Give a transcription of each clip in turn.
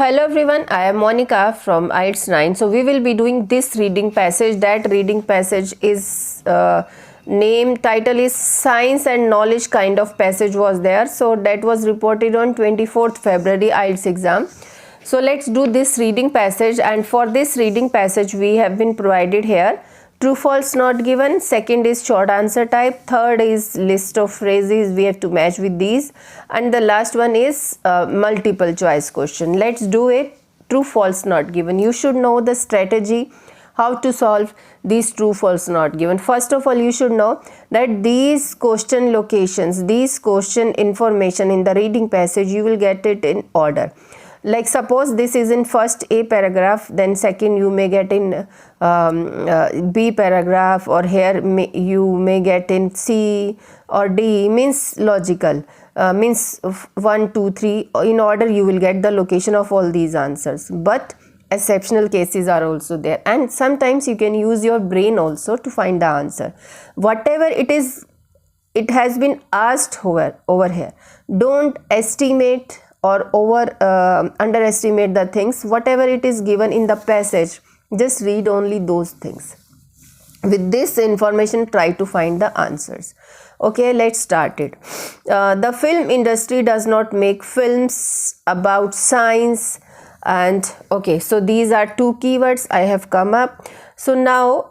hello everyone, I am Monica from IELTS 9. So we will be doing this reading passage. That reading passage is title is Science and Knowledge kind of passage was there. So that was reported on 24th February IELTS exam. So let's do this reading passage, and for this reading passage we have been provided here true false not given, second is short answer type, third is list of phrases we have to match with these, and the last one is multiple choice question. Let's do it. True false not given. You should know the strategy how to solve these true false not given. First of all, you should know that these question locations, these question information in the reading passage, you will get it in order. Like suppose this is in first A paragraph, then second you may get in B paragraph, or here you may get in C or D, means logical, means 1, 2, 3 in order you will get the location of all these answers. But exceptional cases are also there, and sometimes you can use your brain also to find the answer. Whatever it is, it has been asked over here. Don't estimate or underestimate the things. Whatever it is given in the passage, just read only those things. With this information, try to find the answers. Okay, let's start it. The film industry does not make films about science. And okay, so these are two keywords I have come up. So now,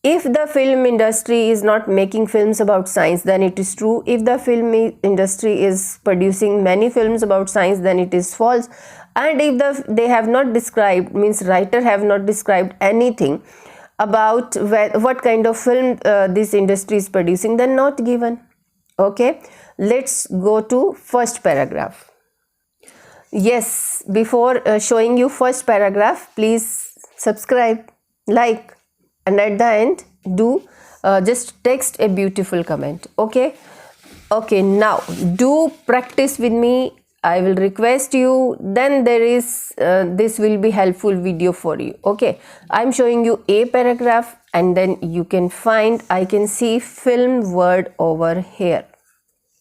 if the film industry is not making films about science, then it is true. If the film industry is producing many films about science, then it is false. And if they have not described, means writer have not described anything about what kind of film this industry is producing, then not given. Okay, let's go to first paragraph. Yes, before showing you first paragraph, please subscribe, like, and at the end do just text a beautiful comment. Okay, now do practice with me. I will request you. Then there is this will be helpful video for you. Okay, I'm showing you a paragraph, and then you can find, I can see film word over here.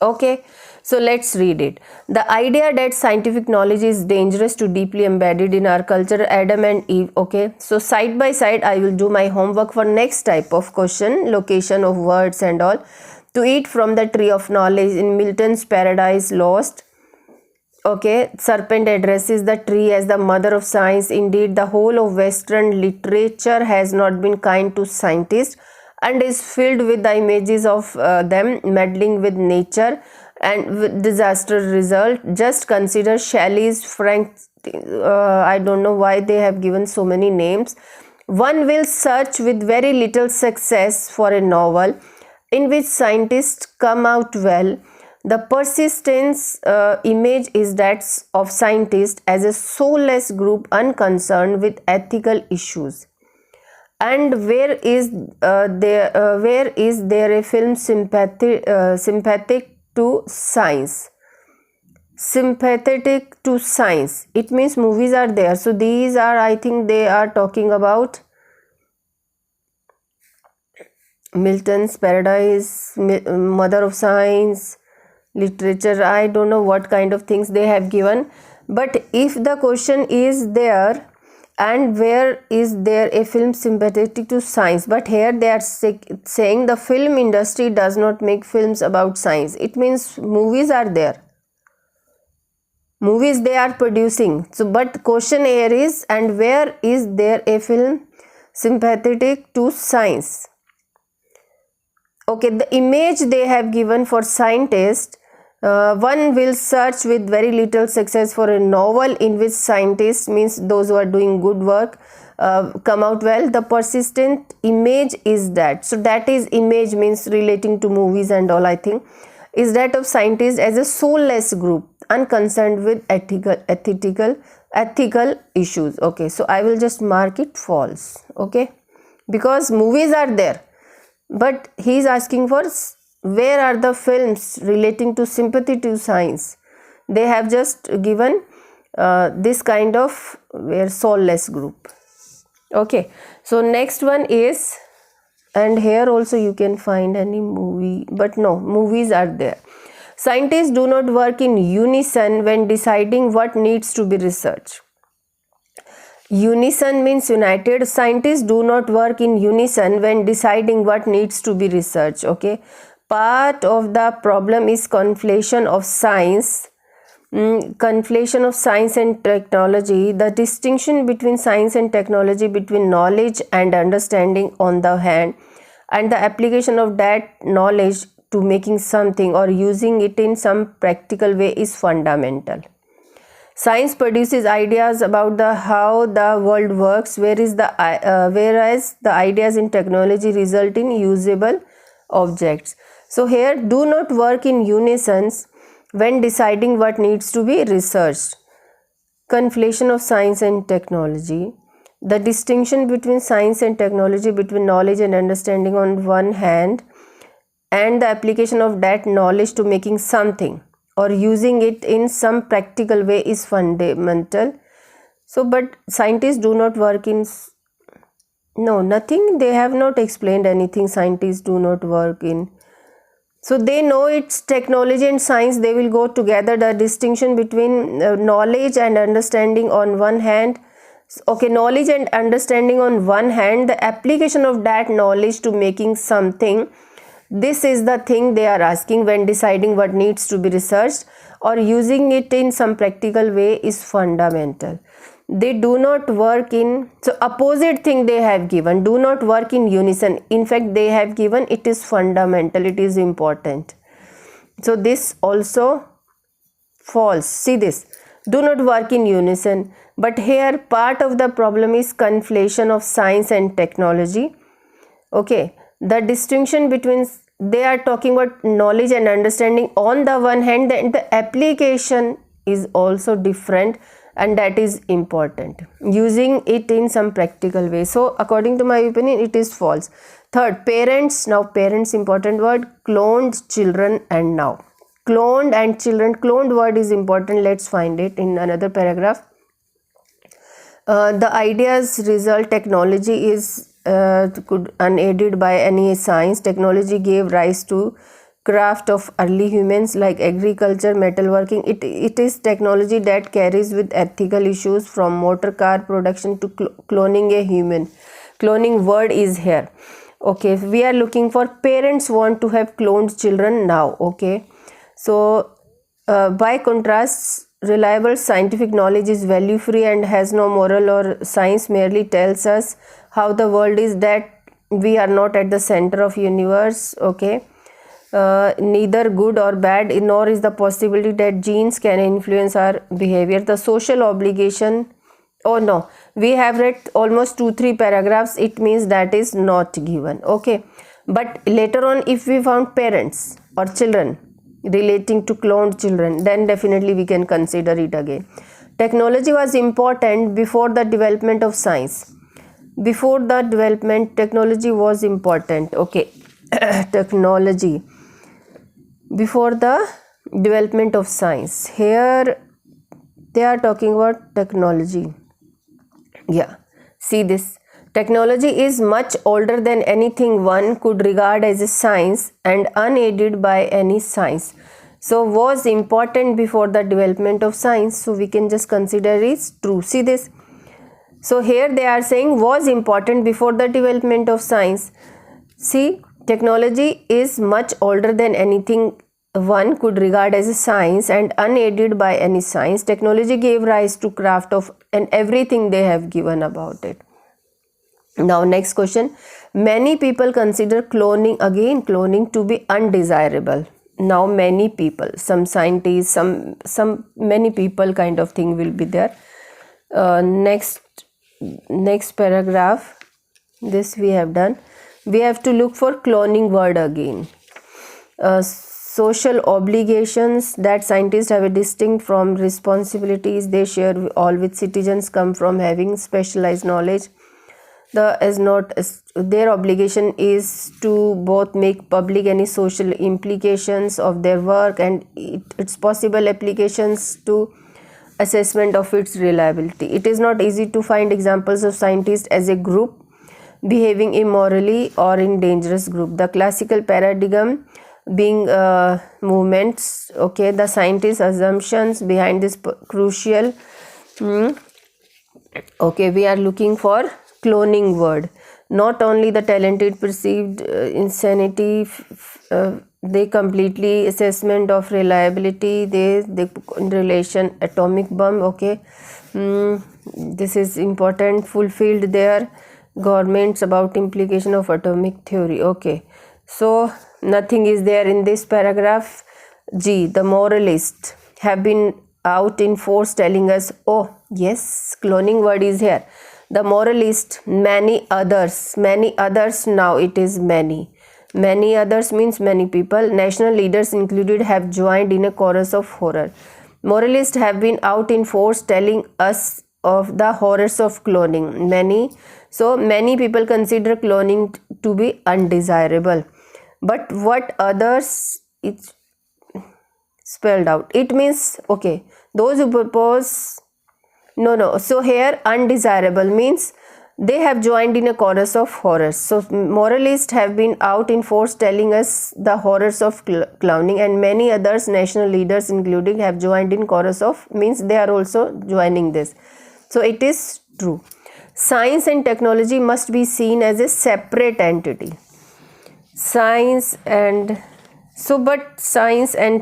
Okay, so let's read it. The idea that scientific knowledge is dangerous to deeply embedded in our culture, Adam and Eve. Okay, so side by side I will do my homework for next type of question, location of words and all. To eat from the tree of knowledge in Milton's Paradise Lost. Okay, serpent addresses the tree as the mother of science. Indeed, the whole of Western literature has not been kind to scientists and is filled with the images of them meddling with nature and with disastrous result. Just consider Shelley's Frank, I don't know why they have given so many names. One will search with very little success for a novel in which scientists come out well. The persistence image is that of scientists as a soulless group unconcerned with ethical issues. And where is there a film sympathetic to science? Sympathetic to science, it means movies are there. So these are, I think they are talking about Milton's Paradise, mother of science, literature. I don't know what kind of things they have given, but if the question is there, and where is there a film sympathetic to science, but here they are saying the film industry does not make films about science, it means movies are there, movies they are producing. So but question here is, and where is there a film sympathetic to science? Okay, the image they have given for scientists, one will search with very little success for a novel in which scientists, means those who are doing good work, come out well. The persistent image is that, so that is image means relating to movies and all, I think, is that of scientists as a soulless group unconcerned with ethical issues. Okay, so I will just mark it false. Okay, because movies are there, but he is asking for where are the films relating to sympathy to science. They have just given this kind of where soulless group. Okay, so next one is, and here also you can find any movie, but no, movies are there. Scientists do not work in unison when deciding what needs to be researched. Unison means united. Scientists do not work in unison when deciding what needs to be researched. Okay, part of the problem is conflation of science. Conflation of science and technology. The distinction between science and technology, between knowledge and understanding on the hand, and the application of that knowledge to making something or using it in some practical way is fundamental. Science produces ideas about the how the world works, whereas the ideas in technology result in usable objects. So here, do not work in unison when deciding what needs to be researched. Conflation of science and technology. The distinction between science and technology, between knowledge and understanding on one hand, and the application of that knowledge to making something or using it in some practical way is fundamental. So, but scientists do not work in, no, nothing, they have not explained anything scientists do not work in. So they know it's technology and science, they will go together. The distinction between knowledge and understanding on one hand, okay, knowledge and understanding on one hand, the application of that knowledge to making something, this is the thing they are asking when deciding what needs to be researched or using it in some practical way is fundamental. They do not work in, so opposite thing they have given, do not work in unison. In fact, they have given it is fundamental, it is important. So this also false. See this, do not work in unison. But here part of the problem is conflation of science and technology. Okay, the distinction between, they are talking about knowledge and understanding on the one hand, then the application is also different, and that is important, using it in some practical way. So according to my opinion, it is false. Third, parents. Now parents, important word, cloned children, and now cloned and children. Cloned word is important, let's find it in another paragraph. The ideas result, technology is unaided by any science. Technology gave rise to craft of early humans like agriculture, metalworking. It is technology that carries with ethical issues from motor car production to cloning a human. Cloning word is here. Okay, we are looking for parents want to have cloned children now. Okay, so by contrast, reliable scientific knowledge is value free and has no moral, or science merely tells us how the world is, that we are not at the center of universe. Okay, neither good or bad, nor is the possibility that genes can influence our behavior. The social obligation, oh no, we have read almost 2-3 paragraphs, it means that is not given. Okay, but later on if we found parents or children relating to cloned children, then definitely we can consider it again. Technology was important before the development of science. Before the development, technology was important. Okay, technology before the development of science. Here they are talking about technology. Yeah, see this, technology is much older than anything one could regard as a science and unaided by any science. So was important before the development of science, so we can just consider is true. See this, so here they are saying was important before the development of science. See, technology is much older than anything one could regard as a science and unaided by any science. Technology gave rise to craft of, and everything they have given about it. Now next question, many people consider cloning, again cloning, to be undesirable. Now many people, some scientists, some many people kind of thing will be there. Next paragraph, this we have done. We have to look for cloning word again. Social obligations that scientists have a distinct from responsibilities they share all with citizens come from having specialized knowledge. Their obligation is to both make public any social implications of their work and its possible applications to assessment of its reliability. It is not easy to find examples of scientists as a group behaving immorally or in dangerous group. The classical paradigm being movements. Okay, the scientists' assumptions behind this crucial Okay, we are looking for cloning word. Not only the talented perceived insanity, they completely assessment of reliability, they in relation atomic bomb. Okay, this is important. Fulfilled their governments about implication of atomic theory. Okay, so nothing is there in this paragraph. G, the moralists have been out in force telling us, oh yes, cloning word is here. The moralist, many others, now it is many. Many others means many people, national leaders included, have joined in a chorus of horror. Moralists have been out in force telling us of the horrors of cloning. Many people consider cloning to be undesirable. But what others, it's spelled out. It means, okay, those who propose, no. So here undesirable means they have joined in a chorus of horrors. So moralists have been out in force telling us the horrors of clowning, and many others, national leaders including, have joined in chorus of, means they are also joining this. So it is true. Science and technology must be seen as a separate entity. Science and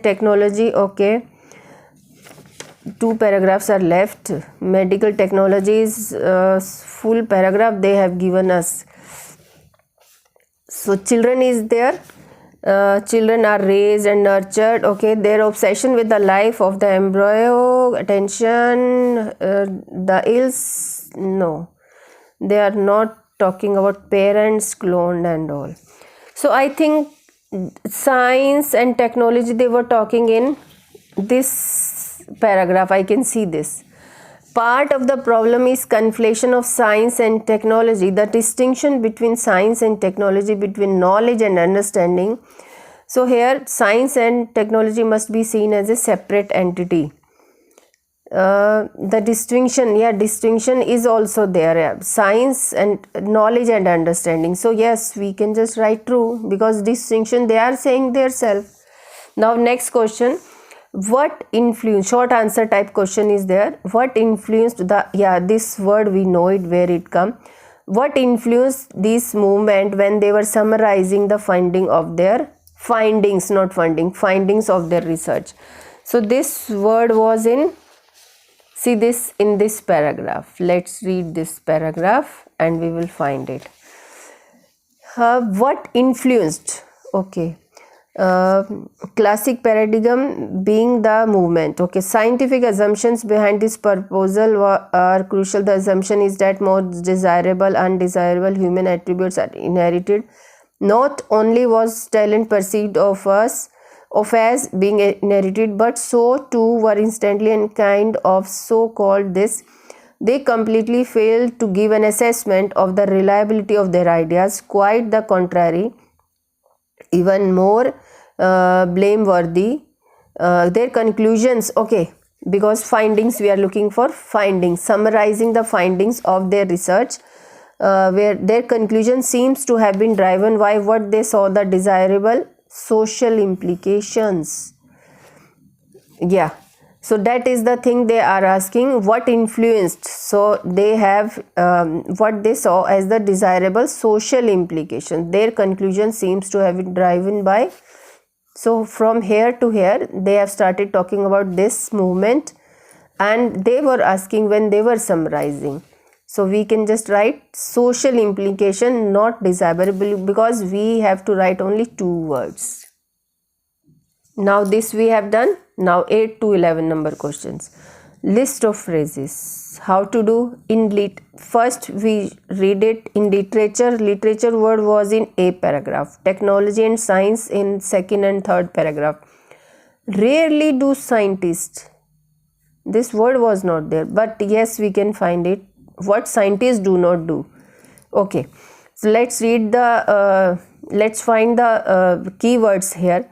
technology, okay, 2 paragraphs are left. Medical technologies, full paragraph they have given us. So children is there. Children are raised and nurtured. Okay, their obsession with the life of the embryo, attention, the ills, no, they are not talking about parents cloned and all. So I think science and technology they were talking in this paragraph. I can see this. Part of the problem is conflation of science and technology, the distinction between science and technology, between knowledge and understanding. So here science and technology must be seen as a separate entity. The distinction is also there, science and knowledge and understanding. So yes, we can just write true, because distinction they are saying their self. Now next question, what influence, short answer type question is there. What influenced this word we know it, where it come. What influenced this movement when they were summarizing the findings of their findings of their research. So this word was in, see this in this paragraph. Let's read this paragraph and we will find it. What influenced, okay, classic paradigm being the movement. Okay, scientific assumptions behind this proposal are crucial. The assumption is that more desirable, undesirable human attributes are inherited. Not only was talent perceived of as being inherited, but so too were instantly and kind of so-called this. They completely failed to give an assessment of the reliability of their ideas. Quite the contrary, even more blameworthy. Their conclusions, okay, because findings, we are looking for findings, summarizing the findings of their research, where their conclusion seems to have been driven by what they saw the desirable social implications. Yeah, so that is the thing they are asking, what influenced. So they have what they saw as the desirable social implications. Their conclusion seems to have been driven by. So from here to here they have started talking about this movement, and they were asking when they were summarizing. So we can just write social implication, not desirable, because we have to write only 2 words. Now this we have done. Now 8 to 11 number questions. List of phrases. How to do? First we read it in literature. Literature word was in A paragraph. Technology and science in second and third paragraph. Rarely do scientists. This word was not there, but yes, we can find it. What scientists do not do. Okay, so let's read the let's find the keywords here.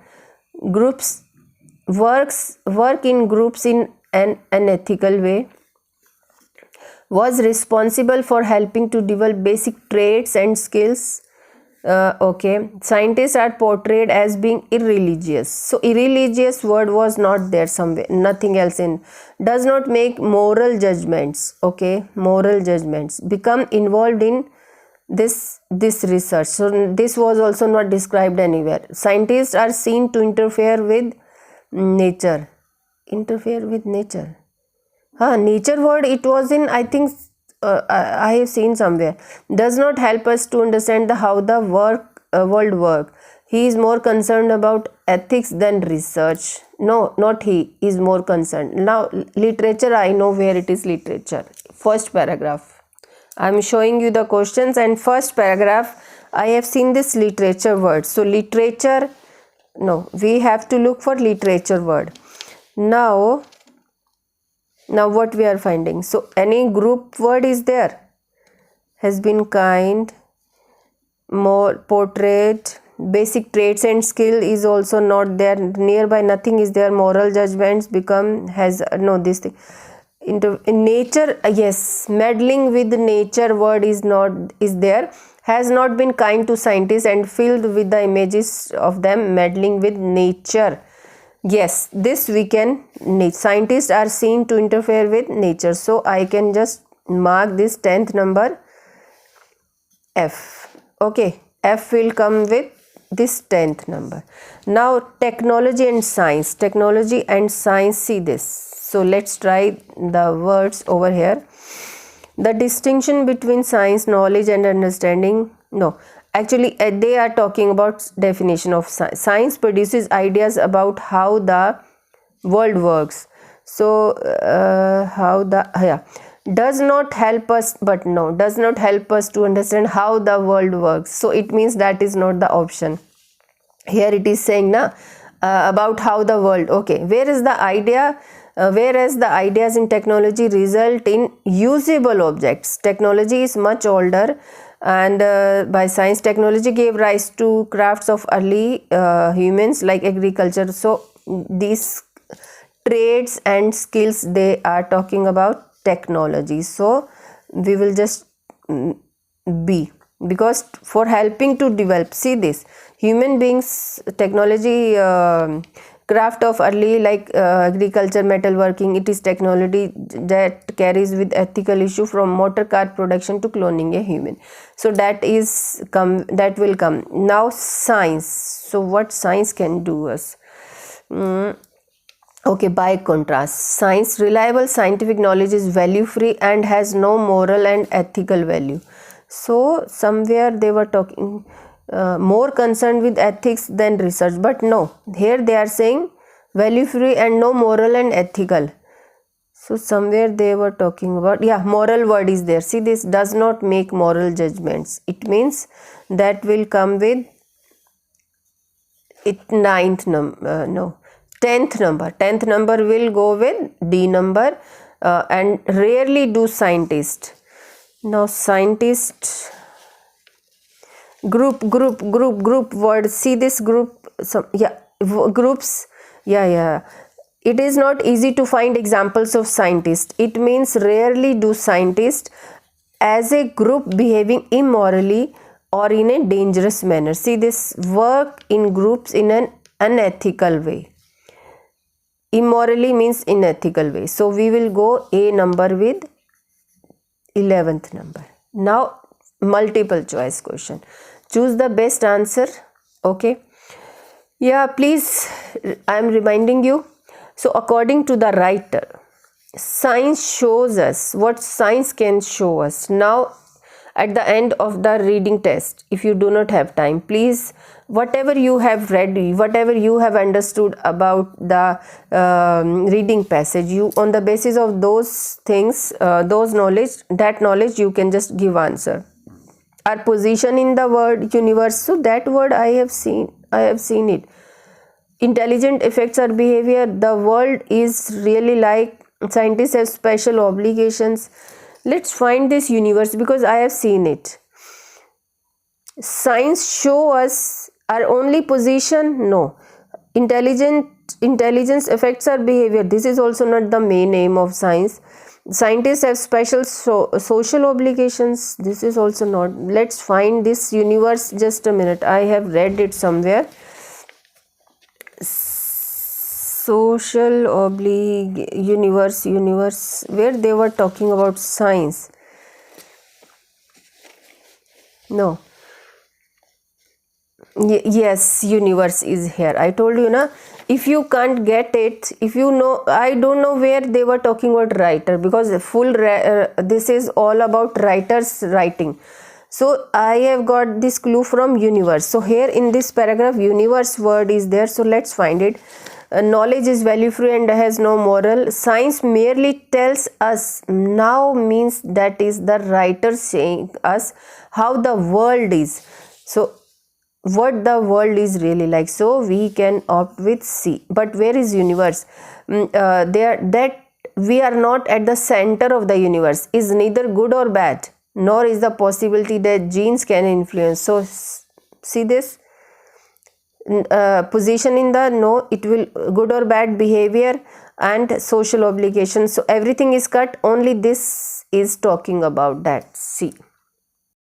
Groups, work in groups in an unethical way. Was responsible for helping to develop basic traits and skills. Okay, scientists are portrayed as being irreligious. So irreligious word was not there somewhere, nothing else in. Does not make moral judgments. Okay, moral judgments. Become involved in this research. So this was also not described anywhere. Scientists are seen to interfere with nature. Interfere with nature. Nature word, it was in, I think, I have seen somewhere. Does not help us to understand how the world work. He is more concerned about ethics than research. No, not he is more concerned. Now literature, I know where it is. Literature, first paragraph. I am showing you the questions, and first paragraph I have seen this literature word. So literature, no, we have to look for literature word. Now what we are finding? So any group word is there. Has been kind, more portrait, basic traits and skill is also not there. Nearby nothing is there. Moral judgments become, has no, this thing. In nature, yes, meddling with nature word is there. Has not been kind to scientists and filled with the images of them meddling with nature. Yes, this we can. Scientists are seen to interfere with nature. So I can just mark this 10th number F. Okay, F will come with this 10th number. Now technology and science. Technology and science, see this. So let's try the words over here. The distinction between science, knowledge and understanding. No, actually they are talking about definition of science. Science produces ideas about how the world works. So does not help us, but no, does not help us to understand how the world works. So it means that is not the option. Here it is saying about how the world. Okay, where is the idea? Whereas the ideas in technology result in usable objects. Technology is much older, and by science, technology gave rise to crafts of early humans like agriculture. So these trades and skills, they are talking about technology. So we will just B, because for helping to develop, see this, human beings, technology, craft of early like agriculture, metalworking, it is technology that carries with ethical issue from motor car production to cloning a human. So that will come. Now science. So what science can do us? Okay, by contrast, science, reliable scientific knowledge is value free and has no moral and ethical value. So somewhere they were talking more concerned with ethics than research, but no, here they are saying value free and no moral and ethical. So somewhere they were talking about, moral word is there. See this, does not make moral judgments. It means that will come with it 10th number. 10th number will go with D number, and rarely do scientists. Now scientist, group word. See this group, groups. It is not easy to find examples of scientists. It means rarely do scientists as a group behaving immorally or in a dangerous manner. See this, work in groups in an unethical way. Immorally means unethical way. So we will go A number with 11th number. Now multiple choice question. Choose the best answer. Okay. Please, I am reminding you. So according to the writer, science shows us what science can show us. Now at the end of the reading test, if you do not have time, please, whatever you have read, whatever you have understood about the reading passage, you, on the basis of those things, that knowledge you can just give answer. Our position in the word universe, so that word I have seen it. Intelligent affects our behavior. The world is really like, scientists have special obligations. Let's find this universe because I have seen it. Science show us our only position. No. Intelligence affects our behavior. This is also not the main aim of science. Scientists have special social obligations. This is also not. Let's find this universe. Just a minute. I have read it somewhere. Social universe, where they were talking about science. No. Yes, universe is here. I told you na, if you can't get it, if you know, I don't know where they were talking about writer, because this is all about writers writing. So I have got this clue from universe. So here in this paragraph, universe word is there. So let's find it. Knowledge is value free and has no moral. Science merely tells us now, means that is the writer saying us how the world is. So what the world is really like. So we can opt with C. But where is universe? That we are not at the center of the universe is neither good or bad, nor is the possibility that genes can influence. So see this position in the no, it will good or bad behavior and social obligations. So everything is cut, only this is talking about that. See.